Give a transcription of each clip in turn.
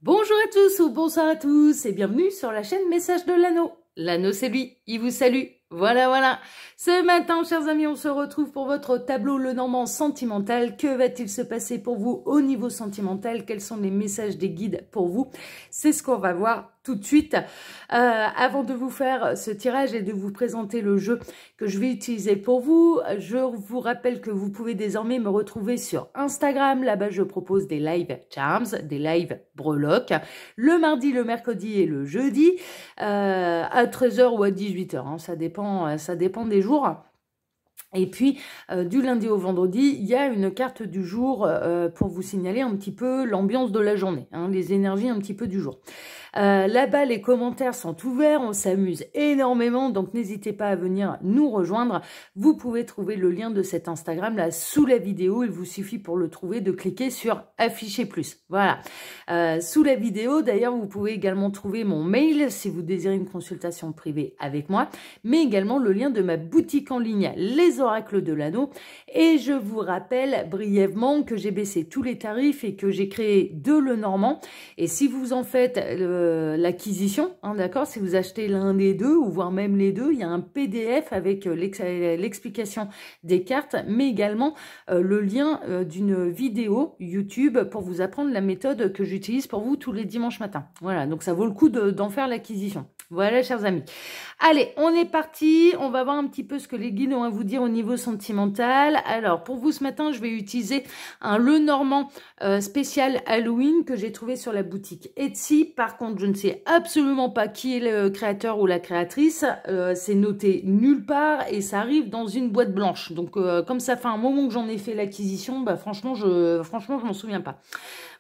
Bonjour à tous ou bonsoir à tous et bienvenue sur la chaîne Message de l'Anneau. L'Anneau c'est lui, il vous salue. Voilà. Ce matin, chers amis, on se retrouve pour votre tableau Lenormand sentimental. Que va-t-il se passer pour vous au niveau sentimental? Quels sont les messages des guides pour vous? C'est ce qu'on va voir tout de suite. Avant de vous faire ce tirage et de vous présenter le jeu que je vais utiliser pour vous, je vous rappelle que vous pouvez désormais me retrouver sur Instagram. Là-bas, je propose des live charms, des live breloques, le mardi, le mercredi et le jeudi, à 13h ou à 18h. Hein, ça dépend des jours. Et puis, du lundi au vendredi, il y a une carte du jour pour vous signaler un petit peu l'ambiance de la journée, hein, les énergies un petit peu du jour. Là-bas, les commentaires sont ouverts, on s'amuse énormément, donc n'hésitez pas à venir nous rejoindre. Vous pouvez trouver le lien de cet Instagram là sous la vidéo. Il vous suffit pour le trouver de cliquer sur afficher plus. Voilà. Sous la vidéo, d'ailleurs, vous pouvez également trouver mon mail si vous désirez une consultation privée avec moi, mais également le lien de ma boutique en ligne, Les Oracles de l'Anneau. Et je vous rappelle brièvement que j'ai baissé tous les tarifs et que j'ai créé deux Lenormand. Et si vous en faites l'acquisition, hein, d'accord, si vous achetez l'un des deux ou voire même les deux, il y a un PDF avec l'explication des cartes, mais également le lien d'une vidéo YouTube pour vous apprendre la méthode que j'utilise pour vous tous les dimanches matins. Voilà, donc ça vaut le coup d'en faire l'acquisition. Voilà, chers amis. Allez, on est parti. On va voir un petit peu ce que les guides ont à vous dire au niveau sentimental. Alors, pour vous ce matin, je vais utiliser un Lenormand spécial Halloween que j'ai trouvé sur la boutique Etsy. Par contre, je ne sais absolument pas qui est le créateur ou la créatrice. C'est noté nulle part et ça arrive dans une boîte blanche. Donc, comme ça fait un moment que j'en ai fait l'acquisition, bah franchement, je m'en souviens pas.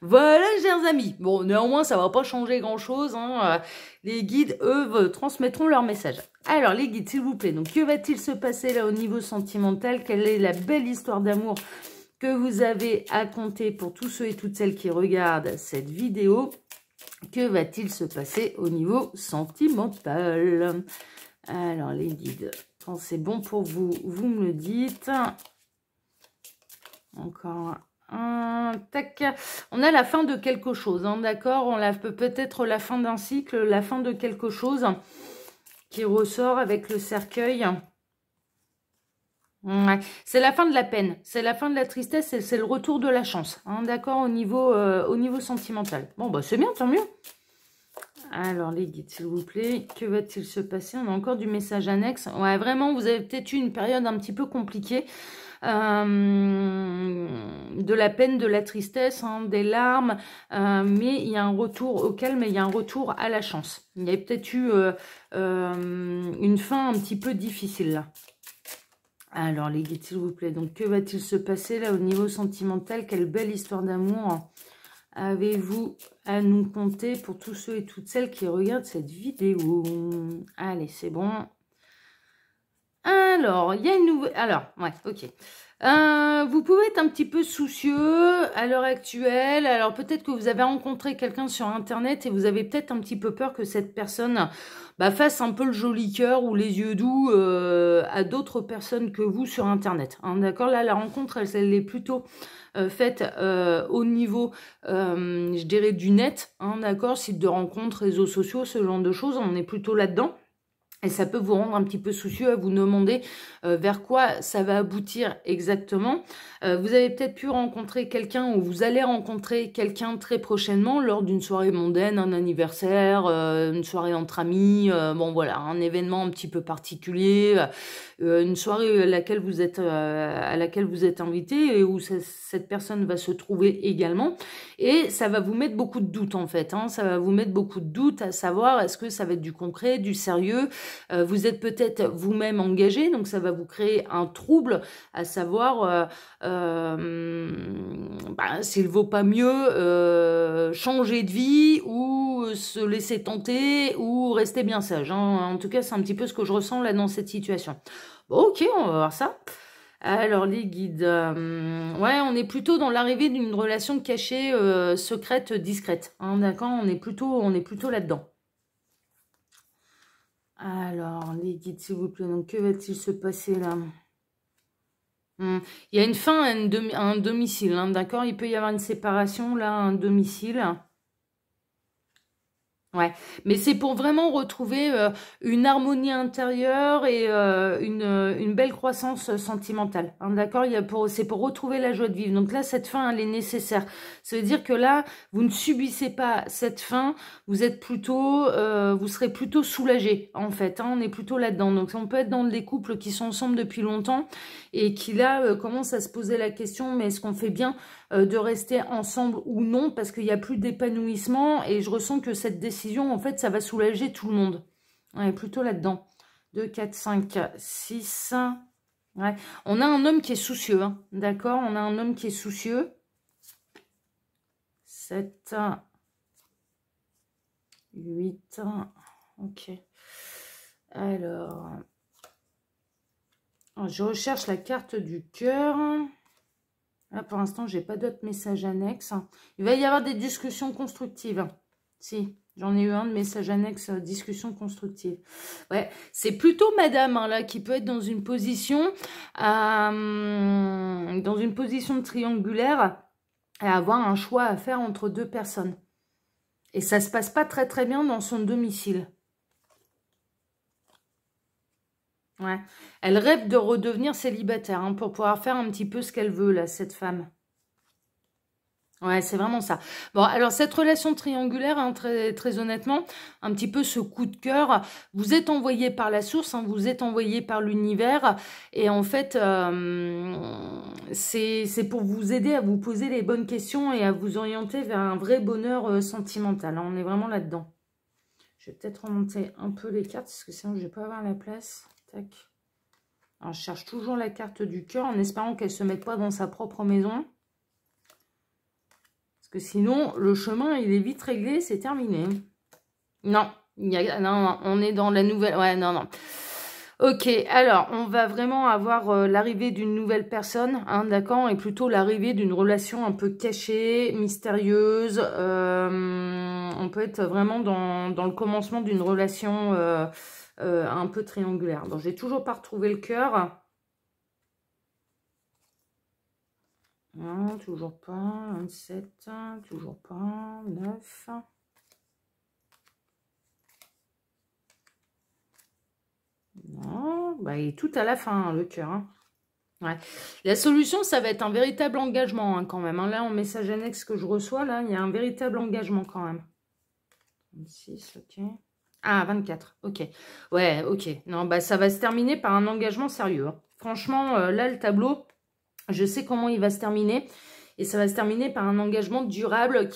Voilà, chers amis. Bon, néanmoins, ça va pas changer grand-chose. Hein. Les guides, eux, transmettront leur message. Alors, les guides, s'il vous plaît. Donc, que va-t-il se passer là au niveau sentimental? Quelle est la belle histoire d'amour que vous avez à conter pour tous ceux et toutes celles qui regardent cette vidéo? Que va-t-il se passer au niveau sentimental? Alors, les guides, quand c'est bon pour vous, vous me le dites. Encore tac. On a la fin de quelque chose, hein, d'accord? On a peut-être la fin d'un cycle, la fin de quelque chose qui ressort avec le cercueil. Ouais. C'est la fin de la peine, c'est la fin de la tristesse et c'est le retour de la chance, hein, d'accord, au niveau sentimental. Bon, bah c'est bien, tant mieux. Alors, les guides, s'il vous plaît, que va-t-il se passer? On a encore du message annexe. Ouais, vraiment, vous avez peut-être eu une période un petit peu compliquée. De la peine, de la tristesse, hein, des larmes, mais il y a un retour au calme et il y a un retour à la chance. Il y a peut-être eu une fin un petit peu difficile là. Alors, les guides, s'il vous plaît, donc que va-t-il se passer là au niveau sentimental? Quelle belle histoire d'amour avez-vous à nous conter pour tous ceux et toutes celles qui regardent cette vidéo? Allez, c'est bon. Alors, il y a une nouvelle... Alors, ouais, ok. Vous pouvez être un petit peu soucieux à l'heure actuelle. Alors, peut-être que vous avez rencontré quelqu'un sur Internet et vous avez peut-être un petit peu peur que cette personne fasse un peu le joli cœur ou les yeux doux à d'autres personnes que vous sur Internet. Hein, d'accord? Là, la rencontre, elle est plutôt faite au niveau, je dirais, du net. Hein, d'accord? Site de rencontres, réseaux sociaux, ce genre de choses. On est plutôt là-dedans. Et ça peut vous rendre un petit peu soucieux à vous demander vers quoi ça va aboutir exactement. Vous avez peut-être pu rencontrer quelqu'un ou vous allez rencontrer quelqu'un très prochainement lors d'une soirée mondaine, un anniversaire, une soirée entre amis, bon voilà, un événement un petit peu particulier, une soirée à laquelle vous êtes invité et où cette personne va se trouver également. Et ça va vous mettre beaucoup de doutes en fait. Hein, ça va vous mettre beaucoup de doutes à savoir est-ce que ça va être du concret, du sérieux. Vous êtes peut-être vous-même engagé, donc ça va vous créer un trouble à savoir s'il vaut pas mieux changer de vie ou se laisser tenter ou rester bien sage. Hein. En tout cas, c'est un petit peu ce que je ressens là dans cette situation. Bon, ok, on va voir ça. Alors, les guides, ouais, on est plutôt dans l'arrivée d'une relation cachée, secrète, discrète. Hein, d'accord, on est plutôt là-dedans. Alors, les guides, s'il vous plaît, donc que va-t-il se passer là? Il y a une fin à un domicile, hein, d'accord? Il peut y avoir une séparation, là, un domicile. Ouais, mais c'est pour vraiment retrouver une harmonie intérieure et une belle croissance sentimentale. Hein, d'accord? C'est pour retrouver la joie de vivre. Donc là, cette fin, elle est nécessaire. Ça veut dire que là, vous ne subissez pas cette fin. Vous êtes plutôt, vous serez plutôt soulagé, en fait. Hein, on est plutôt là-dedans. Donc on peut être dans des couples qui sont ensemble depuis longtemps et qui là commencent à se poser la question, mais est-ce qu'on fait bien de rester ensemble ou non, parce qu'il n'y a plus d'épanouissement et je ressens que cette décision, en fait, ça va soulager tout le monde. On est plutôt là-dedans. 2, 4, 5, 6. Ouais. On a un homme qui est soucieux, hein. D'accord? On a un homme qui est soucieux. 7, 8, ok. Alors, je recherche la carte du cœur. Là, pour l'instant, j'ai pas d'autres messages annexes. Il va y avoir des discussions constructives. Si, j'en ai eu un de messages annexes, discussion constructive. Ouais, c'est plutôt madame, hein, là, qui peut être dans une position triangulaire et avoir un choix à faire entre deux personnes. Et ça se passe pas très très bien dans son domicile. Ouais. Elle rêve de redevenir célibataire, hein, pour pouvoir faire un petit peu ce qu'elle veut, là, cette femme. Ouais, c'est vraiment ça. Bon, alors, cette relation triangulaire, hein, très, très honnêtement, un petit peu ce coup de cœur, vous êtes envoyé par la source, hein, vous êtes envoyé par l'univers, et en fait, c'est pour vous aider à vous poser les bonnes questions et à vous orienter vers un vrai bonheur sentimental. Hein, on est vraiment là-dedans. Je vais peut-être remonter un peu les cartes, parce que sinon, je ne vais pas avoir la place. Tac. Alors, je cherche toujours la carte du cœur en espérant qu'elle ne se mette pas dans sa propre maison. Parce que sinon, le chemin, il est vite réglé, c'est terminé. Non, non, on est dans la nouvelle... Ouais, non, non. Ok, alors, on va vraiment avoir l'arrivée d'une nouvelle personne, hein, d'accord, et plutôt l'arrivée d'une relation un peu cachée, mystérieuse. On peut être vraiment dans le commencement d'une relation un peu triangulaire. Donc, j'ai toujours pas retrouvé le cœur. Non, toujours pas. 27, toujours pas. 9. Non, bah, il est tout à la fin, hein, le cœur. Hein. Ouais. La solution, ça va être un véritable engagement, hein, quand même. Hein. Là, en message annexe que je reçois, là, il y a un véritable engagement quand même. 26, ok. Ah, 24, ok. Ouais, ok. Non, bah, ça va se terminer par un engagement sérieux. Hein. Franchement, là, le tableau... Je sais comment il va se terminer. Et ça va se terminer par un engagement durable,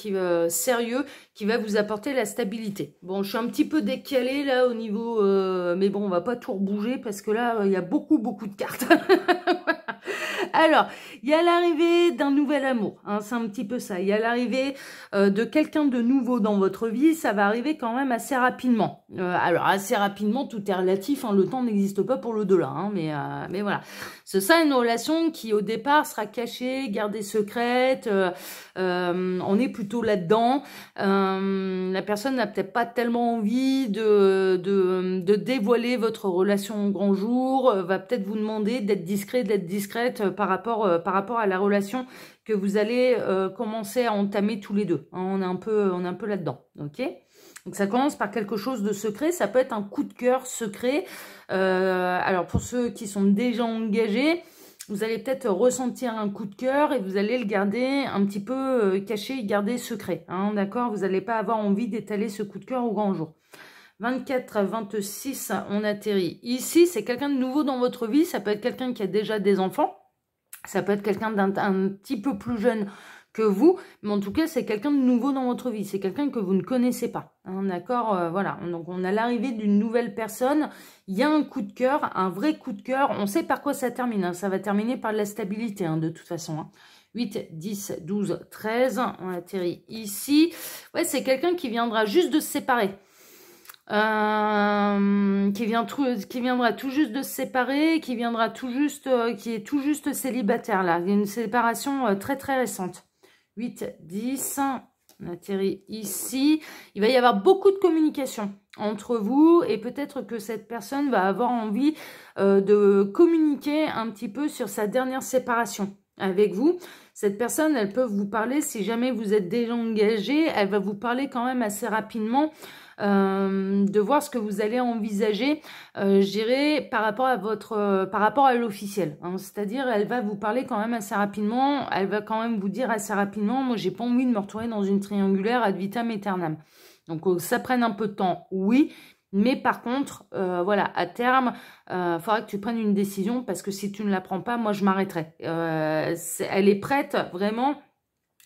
sérieux, qui va vous apporter la stabilité. Bon, je suis un petit peu décalée là au niveau... mais bon, on va pas tout rebouger parce que là, il y a beaucoup de cartes. Alors, il y a l'arrivée d'un nouvel amour. Hein, c'est un petit peu ça. Il y a l'arrivée de quelqu'un de nouveau dans votre vie. Ça va arriver quand même assez rapidement. Alors, assez rapidement, tout est relatif. Hein, le temps n'existe pas pour l'au-delà. Hein, mais voilà. C'est ça, une relation qui, au départ, sera cachée, gardée secrète. On est plutôt là-dedans. La personne n'a peut-être pas tellement envie de dévoiler votre relation au grand jour. Va peut-être vous demander d'être discret, d'être discrète par rapport à la relation que vous allez commencer à entamer tous les deux. Hein, on est un peu là-dedans. Ok ? Donc ça commence par quelque chose de secret, ça peut être un coup de cœur secret. Alors pour ceux qui sont déjà engagés, vous allez peut-être ressentir un coup de cœur et vous allez le garder un petit peu caché, garder secret. Hein, d'accord ? Vous n'allez pas avoir envie d'étaler ce coup de cœur au grand jour. 24 à 26, on atterrit ici. C'est quelqu'un de nouveau dans votre vie. Ça peut être quelqu'un qui a déjà des enfants. Ça peut être quelqu'un d'un petit peu plus jeune que vous, mais en tout cas, c'est quelqu'un de nouveau dans votre vie. C'est quelqu'un que vous ne connaissez pas. Hein, d'accord, voilà. Donc, on a l'arrivée d'une nouvelle personne. Il y a un coup de cœur, un vrai coup de cœur. On sait par quoi ça termine. Hein. Ça va terminer par la stabilité, hein, de toute façon. Hein. 8, 10, 12, 13. On atterrit ici. Ouais, c'est quelqu'un qui viendra juste de se séparer. Qui viendra tout juste de se séparer, qui viendra tout juste, qui est tout juste célibataire là. Il y a une séparation très très récente. 8, 10, on atterrit ici. Il va y avoir beaucoup de communication entre vous et peut-être que cette personne va avoir envie de communiquer un petit peu sur sa dernière séparation avec vous. Cette personne, elle peut vous parler, si jamais vous êtes déjà engagé, elle va vous parler quand même assez rapidement de voir ce que vous allez envisager, je dirais, par rapport à l'officiel. Hein. C'est-à-dire, elle va vous parler quand même assez rapidement, elle va quand même vous dire assez rapidement, moi, j'ai pas envie de me retrouver dans une triangulaire ad vitam aeternam. Donc, ça prenne un peu de temps, oui. Mais par contre, voilà, à terme, faudra que tu prennes une décision parce que si tu ne la prends pas, moi, je m'arrêterai. Elle est prête, vraiment,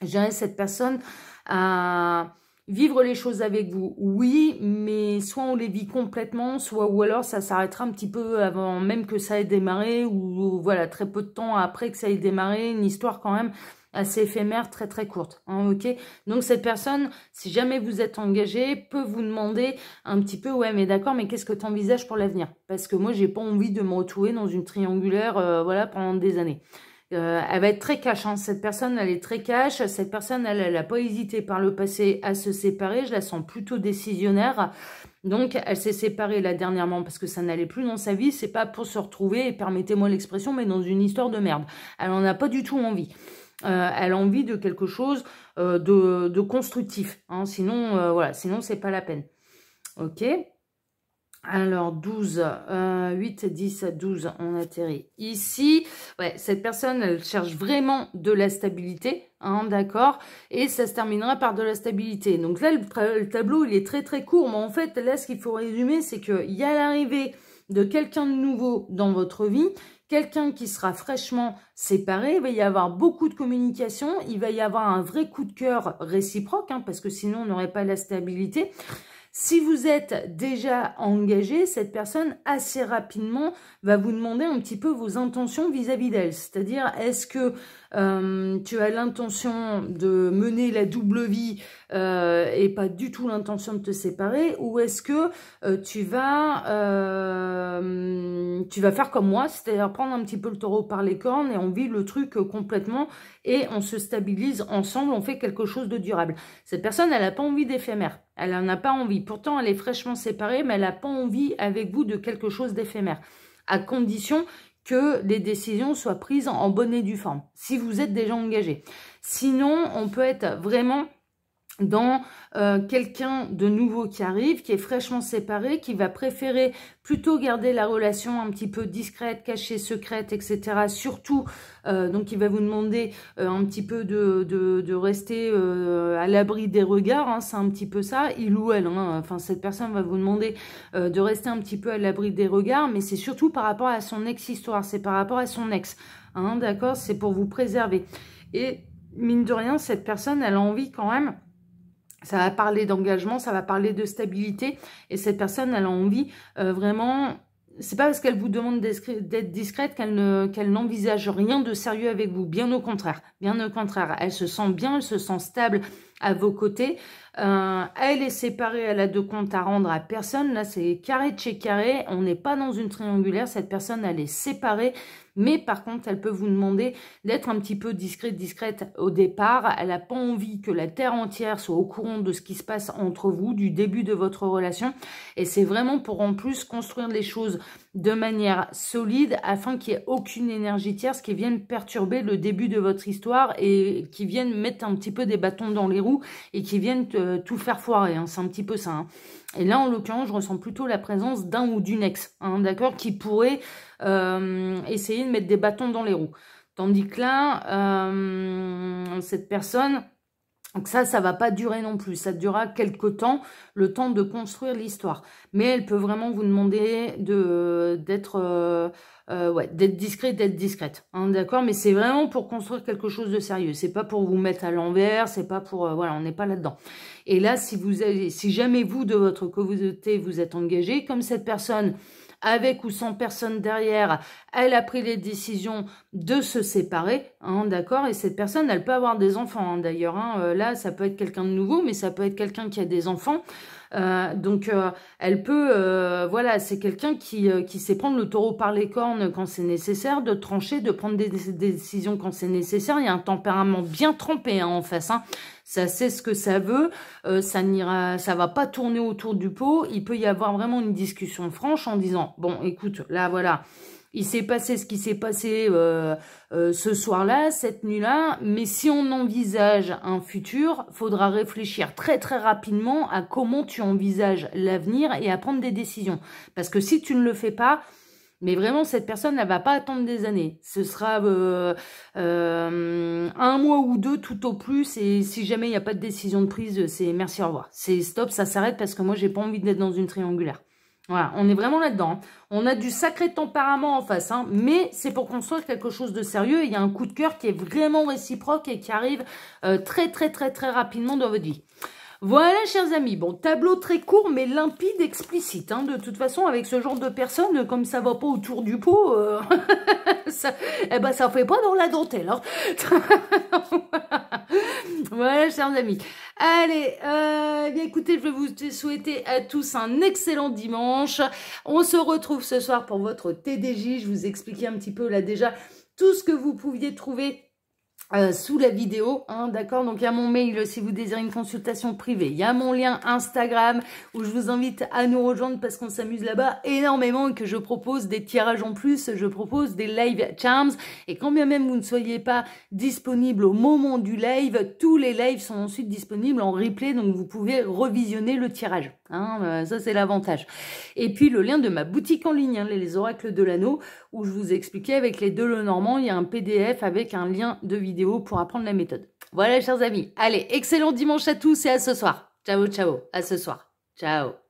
je dirais, cette personne à vivre les choses avec vous. Oui, mais soit on les vit complètement, soit ou alors ça s'arrêtera un petit peu avant même que ça ait démarré ou voilà, très peu de temps après que ça ait démarré, une histoire quand même assez éphémère, très très courte, hein, ok. Donc cette personne, si jamais vous êtes engagé, peut vous demander un petit peu, ouais mais d'accord, mais qu'est-ce que tu envisages pour l'avenir? Parce que moi j'ai pas envie de me retrouver dans une triangulaire, voilà, pendant des années. Elle va être très cash, hein. Cette personne, elle est très cash. Cette personne, elle n'a pas hésité par le passé à se séparer. Je la sens plutôt décisionnaire. Donc, elle s'est séparée là dernièrement parce que ça n'allait plus dans sa vie. C'est pas pour se retrouver, et permettez-moi l'expression, mais dans une histoire de merde. Elle en a pas du tout envie. Elle a envie de quelque chose de constructif. Hein. Sinon, voilà, sinon, c'est pas la peine. Ok. Alors, 12, 8, 10, 12, on atterrit ici. Ouais, cette personne, elle cherche vraiment de la stabilité, hein, d'accord. Et ça se terminera par de la stabilité. Donc là, le tableau, il est très très court. Mais en fait, là, ce qu'il faut résumer, c'est qu'il y a l'arrivée de quelqu'un de nouveau dans votre vie. Quelqu'un qui sera fraîchement séparé, il va y avoir beaucoup de communication, il va y avoir un vrai coup de cœur réciproque, hein, parce que sinon on n'aurait pas la stabilité. Si vous êtes déjà engagé, cette personne assez rapidement va vous demander un petit peu vos intentions vis-à-vis d'elle. C'est-à-dire, est-ce que tu as l'intention de mener la double vie et pas du tout l'intention de te séparer, ou est-ce que tu vas faire comme moi, c'est-à-dire prendre un petit peu le taureau par les cornes et on vit le truc complètement et on se stabilise ensemble, on fait quelque chose de durable. Cette personne, elle n'a pas envie d'éphémère, elle n'en a pas envie. Pourtant, elle est fraîchement séparée, mais elle n'a pas envie avec vous de quelque chose d'éphémère, à condition que les décisions soient prises en bonne et due forme, si vous êtes déjà engagé. Sinon, on peut être vraiment dans quelqu'un de nouveau qui arrive, qui est fraîchement séparé, qui va préférer plutôt garder la relation un petit peu discrète, cachée, secrète, etc. Surtout, donc il va vous demander un petit peu de rester à l'abri des regards, hein, c'est un petit peu ça, il ou elle, hein, enfin cette personne va vous demander de rester un petit peu à l'abri des regards, mais c'est surtout par rapport à son ex-histoire, c'est par rapport à son ex, hein, d'accord, c'est pour vous préserver. Et mine de rien, cette personne, elle a envie quand même. Ça va parler d'engagement, ça va parler de stabilité. Et cette personne, elle a envie vraiment... C'est pas parce qu'elle vous demande d'être discrète qu'elle n'envisage rien de sérieux avec vous. Bien au contraire. Bien au contraire. Elle se sent bien, elle se sent stable à vos côtés. Elle est séparée, elle a de compte à rendre à personne. Là, c'est carré de chez carré. On n'est pas dans une triangulaire. Cette personne, elle est séparée. Mais par contre, elle peut vous demander d'être un petit peu discrète au départ. Elle n'a pas envie que la terre entière soit au courant de ce qui se passe entre vous, du début de votre relation. Et c'est vraiment pour en plus construire les choses de manière solide afin qu'il n'y ait aucune énergie tierce qui vienne perturber le début de votre histoire et qui vienne mettre un petit peu des bâtons dans les roues et qui vienne tout faire foirer. Hein. C'est un petit peu ça. Hein. Et là, en l'occurrence, je ressens plutôt la présence d'un ou d'une ex, hein, d'accord, qui pourrait essayer de mettre des bâtons dans les roues. Tandis que là, cette personne, donc ça va pas durer non plus. Ça durera quelque temps, le temps de construire l'histoire. Mais elle peut vraiment vous demander d'être discret, d'être discrète. Hein, d'accord, mais c'est vraiment pour construire quelque chose de sérieux. C'est pas pour vous mettre à l'envers, c'est pas pour... voilà, on n'est pas là-dedans. Et là, si jamais vous, de votre communauté, vous êtes engagé, comme cette personne... avec ou sans personne derrière, elle a pris les décisions de se séparer, hein, d'accord. Et cette personne, elle peut avoir des enfants, hein, d'ailleurs. Hein, là, ça peut être quelqu'un de nouveau, mais ça peut être quelqu'un qui a des enfants. Donc, elle peut, voilà, c'est quelqu'un qui sait prendre le taureau par les cornes quand c'est nécessaire, de trancher, de prendre des décisions quand c'est nécessaire. Il y a un tempérament bien trempé, hein, en face, hein. Ça sait ce que ça veut, ça va pas tourner autour du pot. Il peut y avoir vraiment une discussion franche en disant, bon, écoute, là, voilà, il s'est passé ce qui s'est passé ce soir-là, cette nuit-là, mais si on envisage un futur, faudra réfléchir très très rapidement à comment tu envisages l'avenir et à prendre des décisions. Parce que si tu ne le fais pas, mais vraiment, cette personne, elle va pas attendre des années. Ce sera 1 mois ou 2 tout au plus. Et si jamais il n'y a pas de décision de prise, c'est merci, au revoir. C'est stop, ça s'arrête parce que moi, j'ai pas envie d'être dans une triangulaire. Voilà, on est vraiment là-dedans. Hein. On a du sacré tempérament en face, hein, mais c'est pour construire quelque chose de sérieux. Il y a un coup de cœur qui est vraiment réciproque et qui arrive très, très, très, très rapidement dans votre vie. Voilà, chers amis. Bon, tableau très court, mais limpide, explicite. Hein. De toute façon, avec ce genre de personnes, comme ça va pas autour du pot, ça, eh ben, ça fait pas dans la dentelle. Hein. Voilà, chers amis. Allez, bien écoutez, je vais vous souhaiter à tous un excellent dimanche. On se retrouve ce soir pour votre TDJ. Je vous expliquais un petit peu là déjà tout ce que vous pouviez trouver sous la vidéo, hein, d'accord? Donc, il y a mon mail si vous désirez une consultation privée. Il y a mon lien Instagram où je vous invite à nous rejoindre parce qu'on s'amuse là-bas énormément et que je propose des tirages en plus. Je propose des live charms. Et quand bien même vous ne soyez pas disponible au moment du live, tous les lives sont ensuite disponibles en replay. Donc, vous pouvez revisionner le tirage. Hein, ça, c'est l'avantage. Et puis, le lien de ma boutique en ligne, hein, les oracles de l'anneau, où je vous expliquais avec les deux Lenormand, il y a un PDF avec un lien de vidéo pour apprendre la méthode. Voilà, chers amis. Allez, excellent dimanche à tous et à ce soir. Ciao, ciao. À ce soir. Ciao.